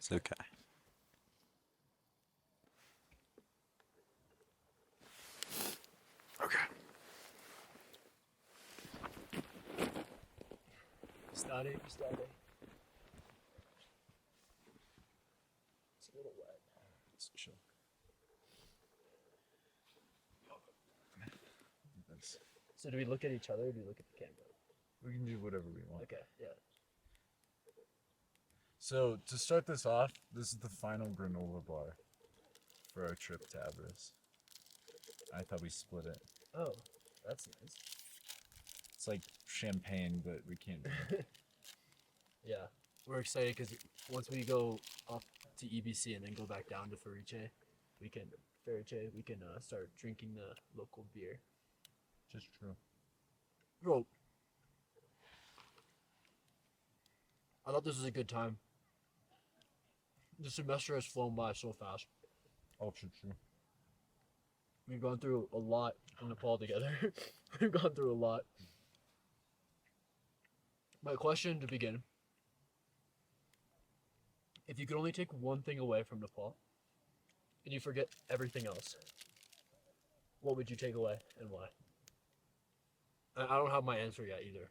It's okay. Okay. Starting. It's a little wet. Let's chill. So do we look at each other or do we look at the camera? We can do whatever we want. Okay, yeah. So, to start this off, this is the final granola bar for our trip to Everest. I thought we split it. Oh, that's nice. It's like champagne, but we can't drink it. Yeah, we're excited because once we go up to EBC and then go back down to Ferice, we can start drinking the local beer. Just true. Bro, I thought this was a good time. The semester has flown by so fast. Ultra true. We've gone through a lot in Nepal together. We've gone through a lot. My question to begin, if you could only take one thing away from Nepal and you forget everything else, what would you take away and why? I don't have my answer yet either.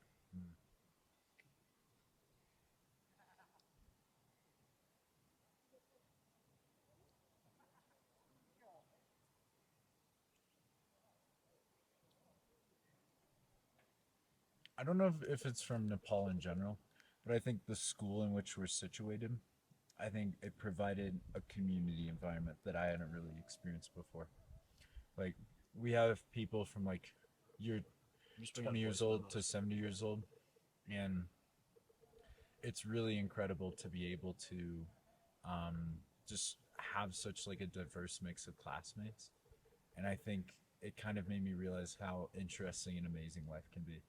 I don't know if it's from Nepal in general, but I think the school in which we're situated, I think it provided a community environment that I hadn't really experienced before. Like, we have people from like you're 20 years old to 70 years old, and it's really incredible to be able to just have such like a diverse mix of classmates. And I think it kind of made me realize how interesting and amazing life can be.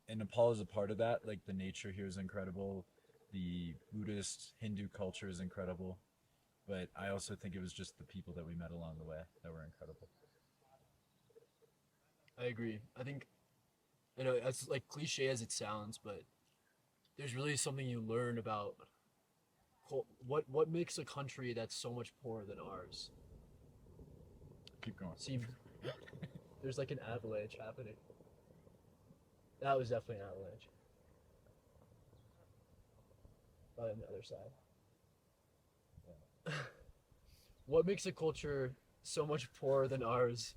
And Nepal is a part of that. Like, the nature here is incredible. The Buddhist, Hindu culture is incredible. But I also think it was just the people that we met along the way that were incredible. I agree. I think, as like cliche as it sounds, but there's really something you learn about what makes a country that's so much poorer than ours. Keep going. See, there's like an avalanche happening. That was definitely an avalanche. But on the other side. Yeah. What makes a culture so much poorer than ours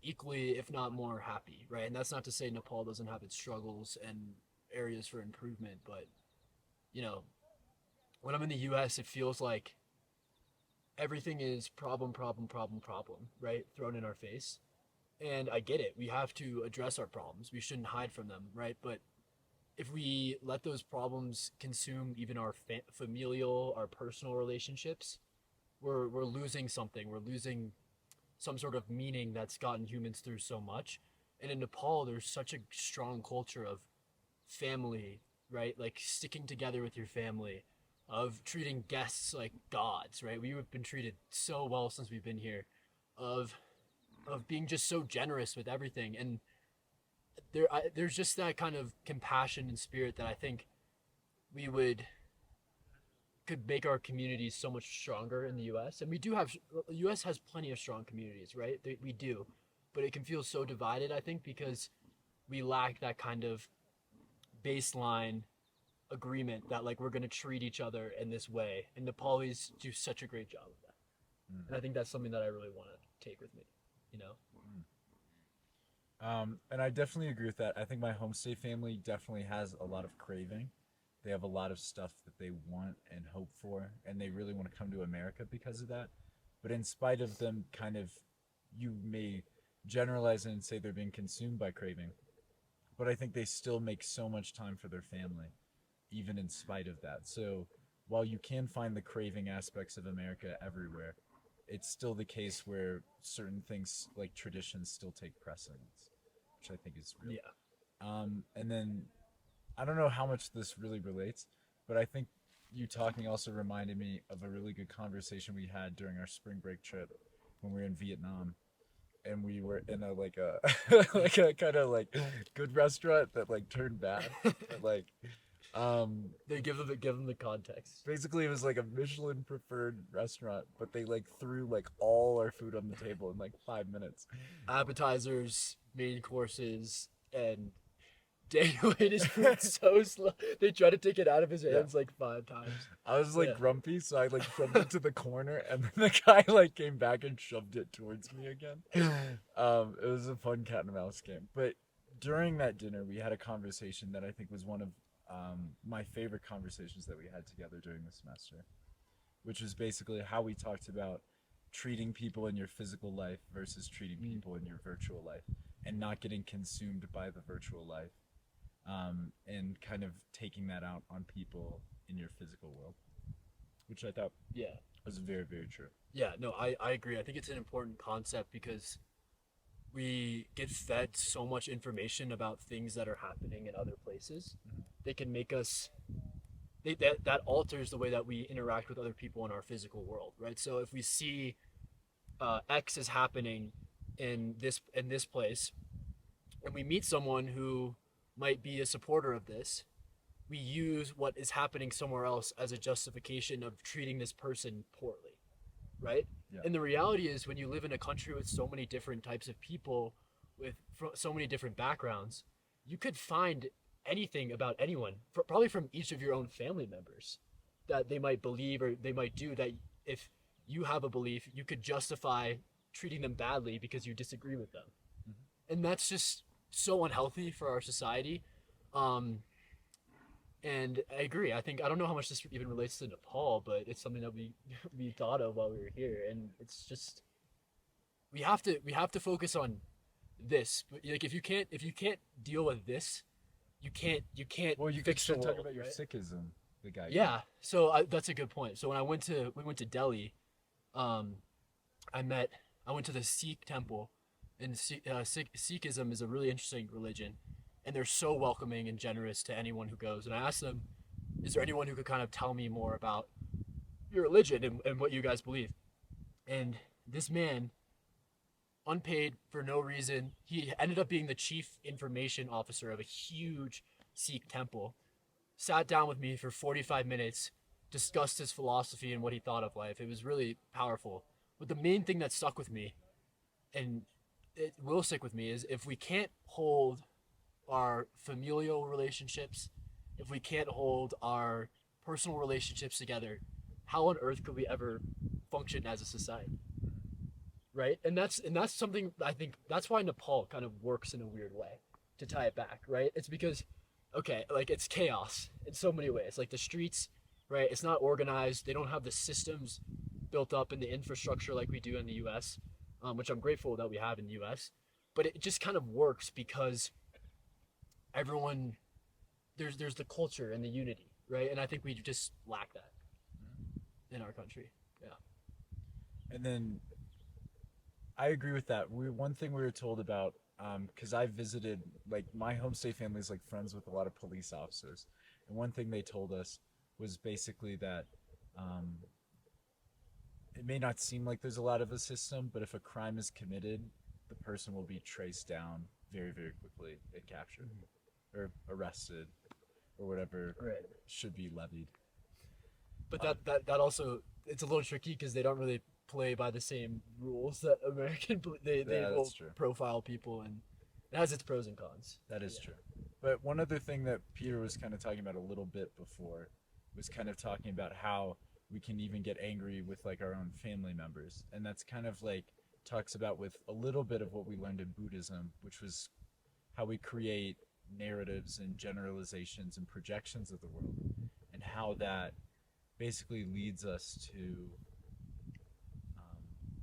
equally, if not more, happy, right? And that's not to say Nepal doesn't have its struggles and areas for improvement, but, when I'm in the US, it feels like everything is problem, right? Thrown in our face. And I get it. We have to address our problems. We shouldn't hide from them, right? But if we let those problems consume even our familial, our personal relationships, we're losing something. We're losing some sort of meaning that's gotten humans through so much. And in Nepal, there's such a strong culture of family, right? Like sticking together with your family, of treating guests like gods, right? We have been treated so well since we've been here, of being just so generous with everything. And there's just that kind of compassion and spirit that I think we could make our communities so much stronger in the US. And we do have, the US has plenty of strong communities, right? We do. But it can feel so divided, I think, because we lack that kind of baseline agreement that like we're going to treat each other in this way. And Nepalis do such a great job of that. And I think that's something that I really want to take with me, And I definitely agree with that. I think my homestay family definitely has a lot of craving. They have a lot of stuff that they want and hope for, and they really want to come to America because of that. But in spite of them kind of, you may generalize it and say they're being consumed by craving, but I think they still make so much time for their family, even in spite of that. So while you can find the craving aspects of America everywhere, it's still the case where certain things like traditions still take precedence, which I think is real. Yeah. And then I don't know how much this really relates, but I think you talking also reminded me of a really good conversation we had during our spring break trip when we were in Vietnam. And we were in a like a like a kind of like good restaurant that like turned bad. But, like They give them the context. Basically, it was like a Michelin preferred restaurant, but they like threw like all our food on the table in like 5 minutes. Appetizers, main courses, and Daniel ate his food so slow. They tried to take it out of his hands like 5 times. I was like Yeah. grumpy, so I like shoved it to the corner, and then the guy like came back and shoved it towards me again. It was a fun cat and mouse game. But during that dinner, we had a conversation that I think was one of my favorite conversations that we had together during the semester, which was basically how we talked about treating people in your physical life versus treating people in your virtual life, and not getting consumed by the virtual life, and kind of taking that out on people in your physical world, which I thought Yeah. was very, very true. Yeah, no, I agree. I think it's an important concept because we get fed so much information about things that are happening in other places. They can make us that alters the way that we interact with other people in our physical world, right? So if we see X is happening in this place, and we meet someone who might be a supporter of this, we use what is happening somewhere else as a justification of treating this person poorly, right? Yeah. And the reality is, when you live in a country with so many different types of people, with so many different backgrounds, you could find anything about anyone, probably from each of your own family members, that they might believe or they might do, that if you have a belief, you could justify treating them badly because you disagree with them. And that's just so unhealthy for our society. And I agree. I don't know how much this even relates to Nepal, but it's something that we thought of while we were here, and it's just we have to focus on this. Like if you can't deal with this, you can't Well, you could fix the talk world, about your right? Sikhism, the guy. Yeah. So that's a good point. So when we went to Delhi, I went to the Sikh temple, and Sikhism is a really interesting religion, and they're so welcoming and generous to anyone who goes. And I asked them, is there anyone who could kind of tell me more about your religion and what you guys believe? And this man, unpaid for no reason, he ended up being the chief information officer of a huge Sikh temple, sat down with me for 45 minutes, discussed his philosophy and what he thought of life. It was really powerful. But the main thing that stuck with me, and it will stick with me, is if we can't hold our familial relationships, if we can't hold our personal relationships together, how on earth could we ever function as a society? Right? And that's something, I think that's why Nepal kind of works in a weird way, to tie it back, right? It's because, okay, like it's chaos in so many ways. Like the streets, right? It's not organized. They don't have the systems built up in the infrastructure like we do in the US, which I'm grateful that we have in the US. But it just kind of works because everyone, there's the culture and the unity, right? And I think we just lack that in our country. Yeah. And then I agree with that. One thing we were told about, because I visited, like my homestay family is like friends with a lot of police officers, and one thing they told us was basically that it may not seem like there's a lot of a system, but if a crime is committed, the person will be traced down very, very quickly and captured or arrested or whatever Right. should be levied. But that also, it's a little tricky because they don't really play by the same rules that they Yeah, will that's true. profile people, and it has its pros and cons. That is Yeah. true. But one other thing that Peter was kind of talking about a little bit before was kind of talking about how we can even get angry with like our own family members. And that's kind of like talks about with a little bit of what we learned in Buddhism, which was how we create narratives and generalizations and projections of the world, and how that basically leads us to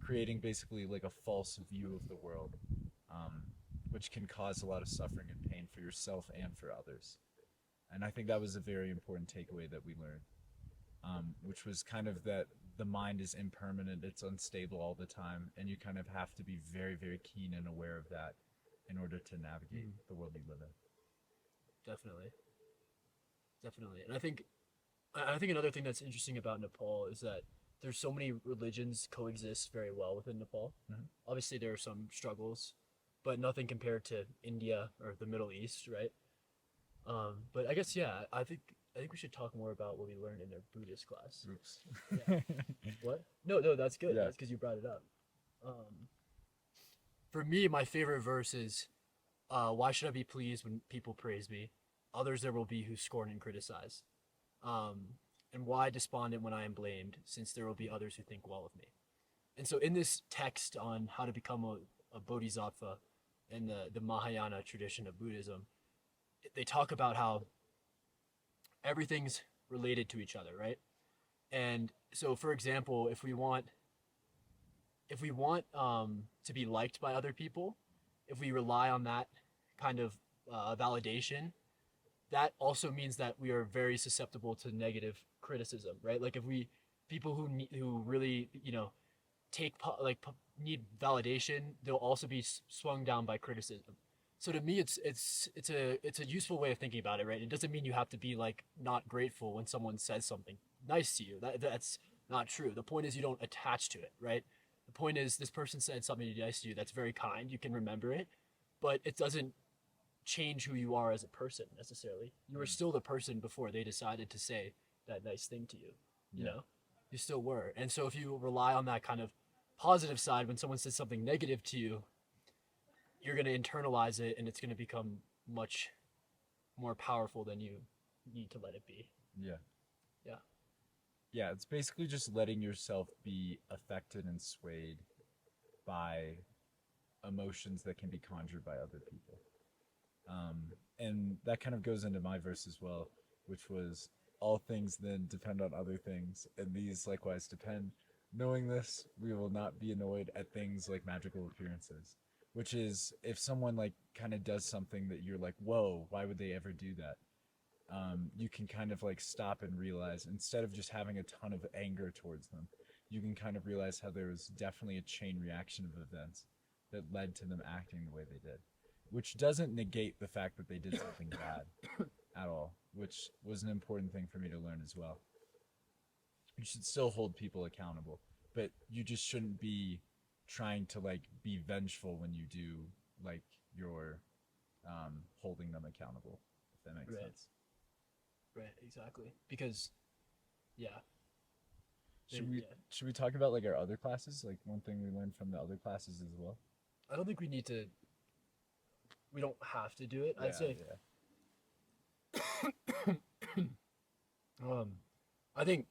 creating basically like a false view of the world, which can cause a lot of suffering and pain for yourself and for others. And I think that was a very important takeaway that we learned, which was kind of that the mind is impermanent, it's unstable all the time, and you kind of have to be very, very keen and aware of that in order to navigate the world you live in. Definitely. And I think another thing that's interesting about Nepal is that there's so many religions coexist very well within Nepal. Obviously, there are some struggles, but nothing compared to India or the Middle East, right? But I guess, yeah, I think I think we should talk more about what we learned in our Buddhist class. Oops. Yeah. What? No, that's good. Yeah. That's because you brought it up. For me, my favorite verse is, "Why should I be pleased when people praise me? Others there will be who scorn and criticize. And why despondent when I am blamed, since there will be others who think well of me." And so, in this text on how to become a Bodhisattva in the Mahayana tradition of Buddhism, they talk about how everything's related to each other, right? And so, for example, if we want to be liked by other people, if we rely on that kind of validation, that also means that we are very susceptible to negative criticism, right? Like if we people who really need validation, they'll also be swung down by criticism. So to me, it's a useful way of thinking about it, right? It doesn't mean you have to be like not grateful when someone says something nice to you. That's not true. The point is you don't attach to it, right? The point is this person said something nice to you that's very kind. You can remember it, but it doesn't change who you are as a person necessarily. You were still the person before they decided to say that nice thing to you. You know, you still were. And so if you rely on that kind of positive side when someone says something negative to you, you're going to internalize it and it's going to become much more powerful than you need to let it be. Yeah. Yeah. Yeah, it's basically just letting yourself be affected and swayed by emotions that can be conjured by other people. And that kind of goes into my verse as well, which was, all things then depend on other things, and these likewise depend. Knowing this, we will not be annoyed at things like magical appearances. Which is, if someone like kind of does something that you're like, whoa, why would they ever do that? You can kind of like stop and realize, instead of just having a ton of anger towards them, you can kind of realize how there was definitely a chain reaction of events that led to them acting the way they did, which doesn't negate the fact that they did something bad at all, which was an important thing for me to learn as well. You should still hold people accountable, but you just shouldn't be trying to like be vengeful when you do like your holding them accountable, if that makes sense. Right, exactly. Because, yeah. Should we talk about like our other classes? Like one thing we learned from the other classes as well? I don't think we need to. We don't have to do it. I'd say. I think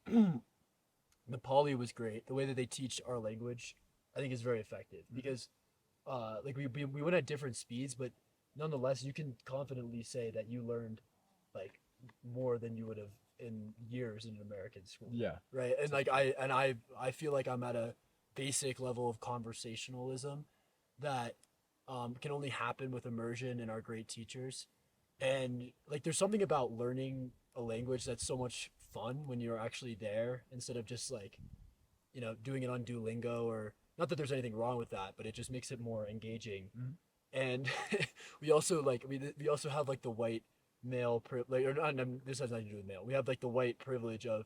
Nepali was great. The way that they teach our language, I think, is very effective because, like we went at different speeds, but nonetheless, you can confidently say that you learned, like, more than you would have in years in an American school. Yeah. Right. And like I feel like I'm at a basic level of conversationalism that can only happen with immersion and our great teachers. And like there's something about learning a language that's so much fun when you're actually there instead of just like, doing it on Duolingo, or not that there's anything wrong with that, but it just makes it more engaging. Mm-hmm. And we also have like the white male privilege, or not, this has nothing to do with male. We have like the white privilege of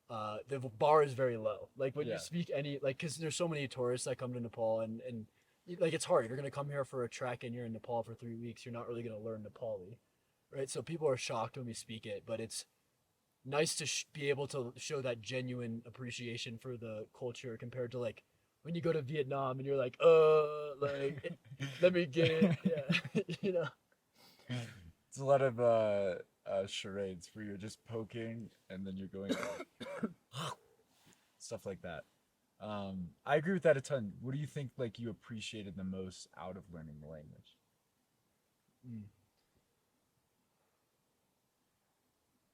the bar is very low. Like when you speak any, like, because there's so many tourists that come to Nepal, and like it's hard. You're gonna come here for a trek and you're in Nepal for 3 weeks. You're not really gonna learn Nepali, right? So people are shocked when we speak it, but it's nice to be able to show that genuine appreciation for the culture compared to like when you go to Vietnam and you're like, like let me get it, yeah, It's a lot of charades where you're just poking and then you're going stuff like that. I agree with that a ton. What do you think like you appreciated the most out of learning the language?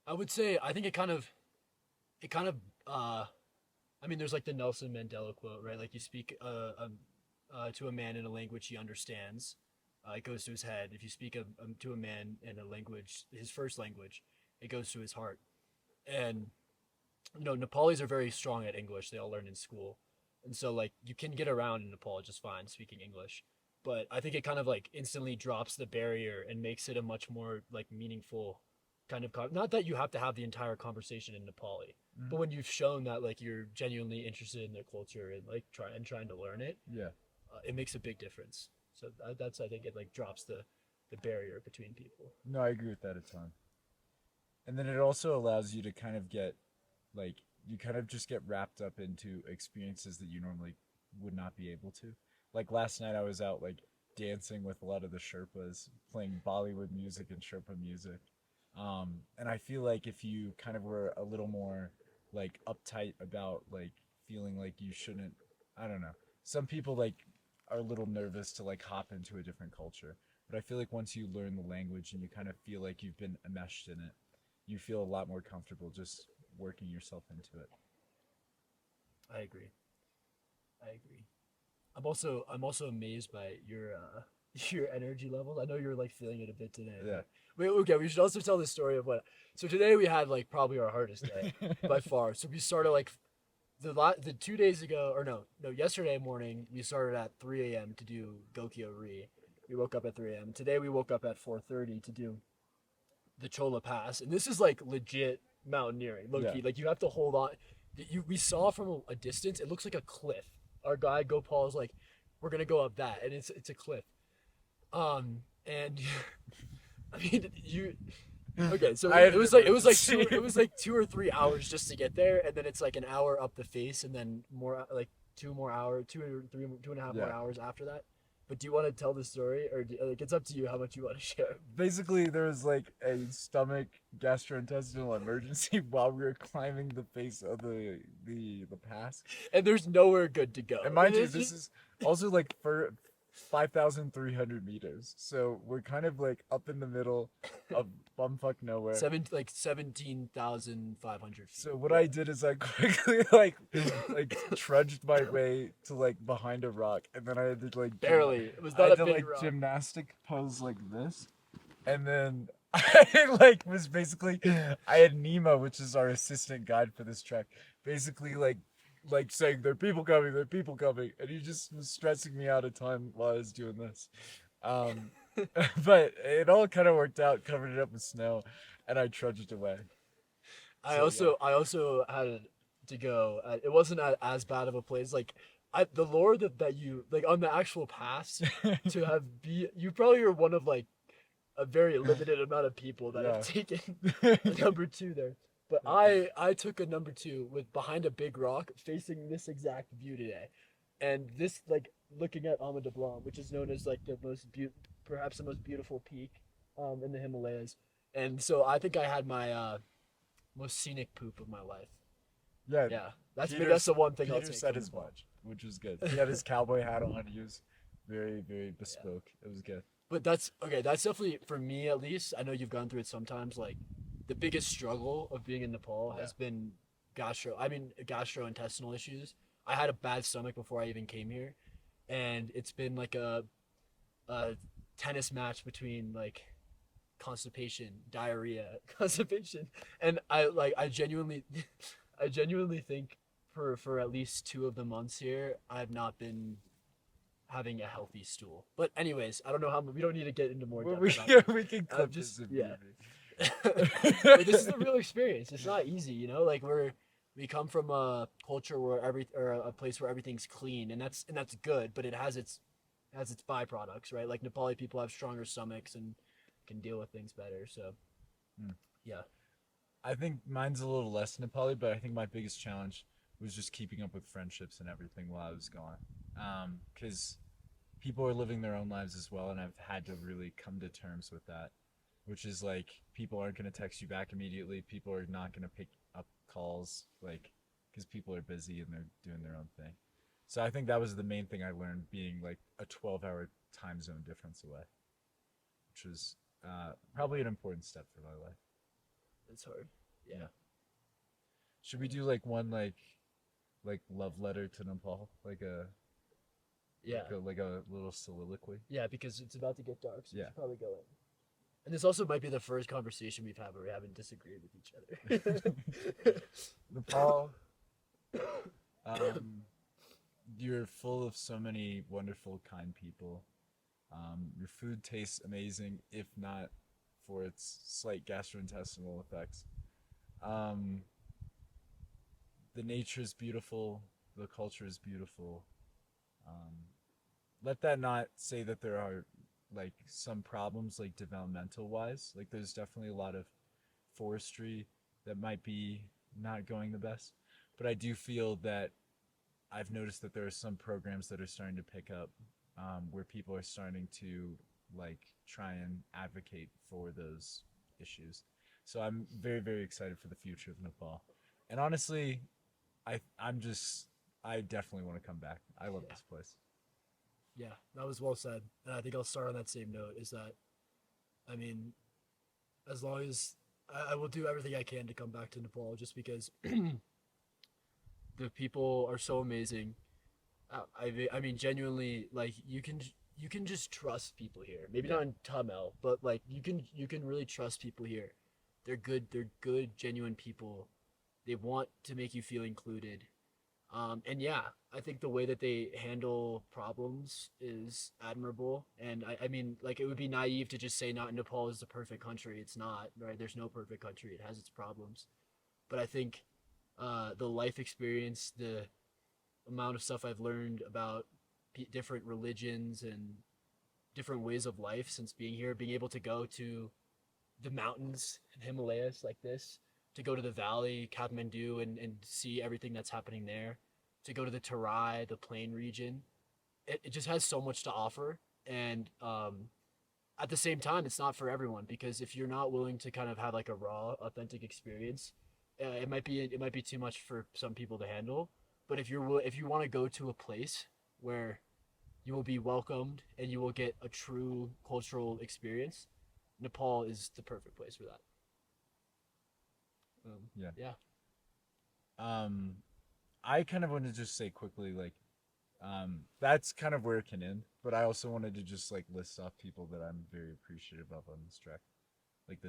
I would say I think it kind of I mean there's like the Nelson Mandela quote, right? Like you speak to a man in a language he understands, it goes to his head. If you speak to a man in a language, his first language, it goes to his heart. And Nepalis are very strong at English. They all learn in school, and so like you can get around in Nepal just fine speaking English. But I think it kind of like instantly drops the barrier and makes it a much more like meaningful kind of not that you have to have the entire conversation in Nepali, but when you've shown that like you're genuinely interested in their culture and like trying to learn it, it makes a big difference. So that's I think it like drops the barrier between people. No, I agree with that a ton. And then it also allows you to kind of get like you kind of just get wrapped up into experiences that you normally would not be able to. Like last night I was out like dancing with a lot of the Sherpas, playing Bollywood music and Sherpa music. And I feel like if you kind of were a little more like uptight about like feeling like you shouldn't, I don't know. Some people like are a little nervous to like hop into a different culture. But I feel like once you learn the language and you kind of feel like you've been enmeshed in it, you feel a lot more comfortable just working yourself into it. I agree. I agree. I'm also amazed by your your energy levels. I know you're like feeling it a bit today. Yeah. Wait, okay, we should also tell the story of what. So today we had like probably our hardest day by far. So we started like the 2 days ago, or no, yesterday morning we started at 3 a.m. to do Gokyo Ri. We woke up at 3 a.m. Today we woke up at 4:30 to do the Chola Pass, and this is like legit mountaineering. Low key, Yeah. like you have to hold on. We saw from a distance, it looks like a cliff. Our guy Gopal is like, we're gonna go up that, and it's a cliff. And I mean, you okay? So I it was like see. it was like 2 or 3 hours just to get there, and then it's like an hour up the face, and then more like 2 more hours, 2 or 3, 2.5 more Yeah. hours after that. But do you want to tell the story, or like it's up to you how much you want to share? Basically, there was like a stomach gastrointestinal emergency while we were climbing the face of the pass. And there's nowhere good to go. And mind you, It's this just- is also like for 5,300 meters. So we're kind of like up in the middle of bumfuck nowhere. 17,500 feet. So what I did is I quickly like trudged my way to like behind a rock, and then I had to like Barely. It was I not had a to big like rock. gymnastic pose like this, and then I like was basically I had Nima, which is our assistant guide for this trek, basically like saying there are people coming, and he just was stressing me out a ton while I was doing this. Um, but it all kind of worked out, covered it up with snow, and I trudged away. I also had to go. It wasn't as bad of a place. Like the lore that you like on the actual pass to have be you probably are one of like a very limited amount of people that have taken a number two there. But I took a number two with behind a big rock facing this exact view today, and this like looking at Ama de Blanc, which is known as like the perhaps the most beautiful peak in the Himalayas. And so I think I had my most scenic poop of my life. Yeah, Yeah, that's Peter- that's the one thing I'll Peter take. said from as Nepal. much, which was good. He had his cowboy hat on. He was very bespoke. It was good. But that's okay. That's definitely for me at least. I know you've gone through it sometimes. Like the biggest struggle of being in Nepal has been gastrointestinal issues. I had a bad stomach before I even came here, and it's been like a tennis match between like constipation, diarrhea, constipation, and I genuinely, I genuinely think for at least 2 of the months here, I've not been having a healthy stool. But anyways, I don't know how we don't need to get into more Well, depth about we can I'm clip just- this if yeah. need But this is the real experience. It's not easy, you know. Like we come from a culture where a place where everything's clean, and that's good. But it has its byproducts, right? Like Nepali people have stronger stomachs and can deal with things better. So, Hmm. yeah, I think mine's a little less Nepali, but I think my biggest challenge was just keeping up with friendships and everything while I was gone. Because people are living their own lives as well, and I've had to really come to terms with that. Which is like people aren't gonna text you back immediately. People are not gonna pick up calls, like, because people are busy and they're doing their own thing. So I think that was the main thing I learned, being like a 12-hour time zone difference away, which was probably an important step for my life. it's hard. Yeah. Should we do like one like love letter to Nepal, like a Yeah. like a little soliloquy? Yeah, because it's about to get dark, so we Yeah. should probably go in. And this also might be the first conversation we've had where we haven't disagreed with each other. Nepal, you're full of so many wonderful, kind people. Your food tastes amazing, if not for its slight gastrointestinal effects. The nature is beautiful. The culture is beautiful. Let that not say that there are like some problems like developmental wise. Like there's definitely a lot of forestry that might be not going the best. But I do feel that I've noticed that there are some programs that are starting to pick up, where people are starting to like try and advocate for those issues. So I'm very, very excited for the future of Nepal. And honestly, I definitely want to come back. I love Yeah. this place. Yeah, that was well said. And I think I'll start on that same note is that, I mean, as long as I will do everything I can to come back to Nepal just because the people are so amazing. I mean, genuinely, like you can just trust people here. Maybe Yeah. not in Tamil, but like you can really trust people here. They're good. They're good, genuine people. They want to make you feel included. And yeah, I think the way that they handle problems is admirable. And I mean, like, it would be naive to just say not Nepal is the perfect country. It's not, right? There's no perfect country. It has its problems. But I think the life experience, the amount of stuff I've learned about different religions and different ways of life since being here, being able to go to the mountains and Himalayas like this, to go to the valley, Kathmandu, and see everything that's happening there, to go to the Terai, the plain region. It just has so much to offer. And at the same time, it's not for everyone because if you're not willing to kind of have like a raw, authentic experience, it might be too much for some people to handle. But if you want to go to a place where you will be welcomed and you will get a true cultural experience, Nepal is the perfect place for that. Yeah. Yeah. Um, I kind of want to just say quickly, like, that's kind of where it can end. But I also wanted to just like list off people that I'm very appreciative of on this track, like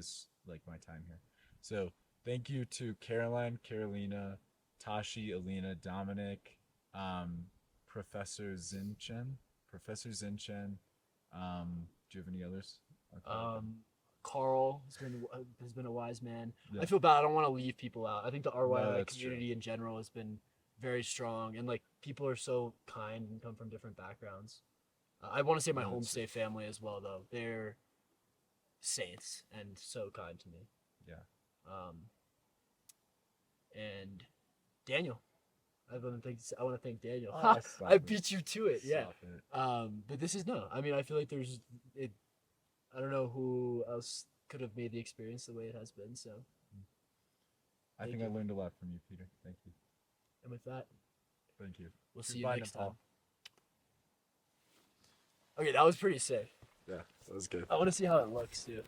my time here. So thank you to Caroline, Carolina, Tashi, Alina, Dominic, um, Professor Zinchen, Professor Zinchen. Do you have any others? Um, Carl has been a wise man. Yeah. I feel bad. I don't want to leave people out. I think the No, RYI that's true. community in general has been very strong, and like people are so kind and come from different backgrounds. I want to say my No, that's homestay family as well, though. They're saints and so kind to me. Yeah. Um, and Daniel, I want to thank Daniel. Oh, stop I it. beat you to it. Yeah. Stop it. But this is no. I mean, I feel like there's it. I don't know who else could have made the experience the way it has been. So, I Thank think I you. learned a lot from you, Peter. Thank you. and with that, Thank you. we'll see you Goodbye, next Nepal. time. Okay, that was pretty sick. Yeah, that was good. I want to see how it looks too.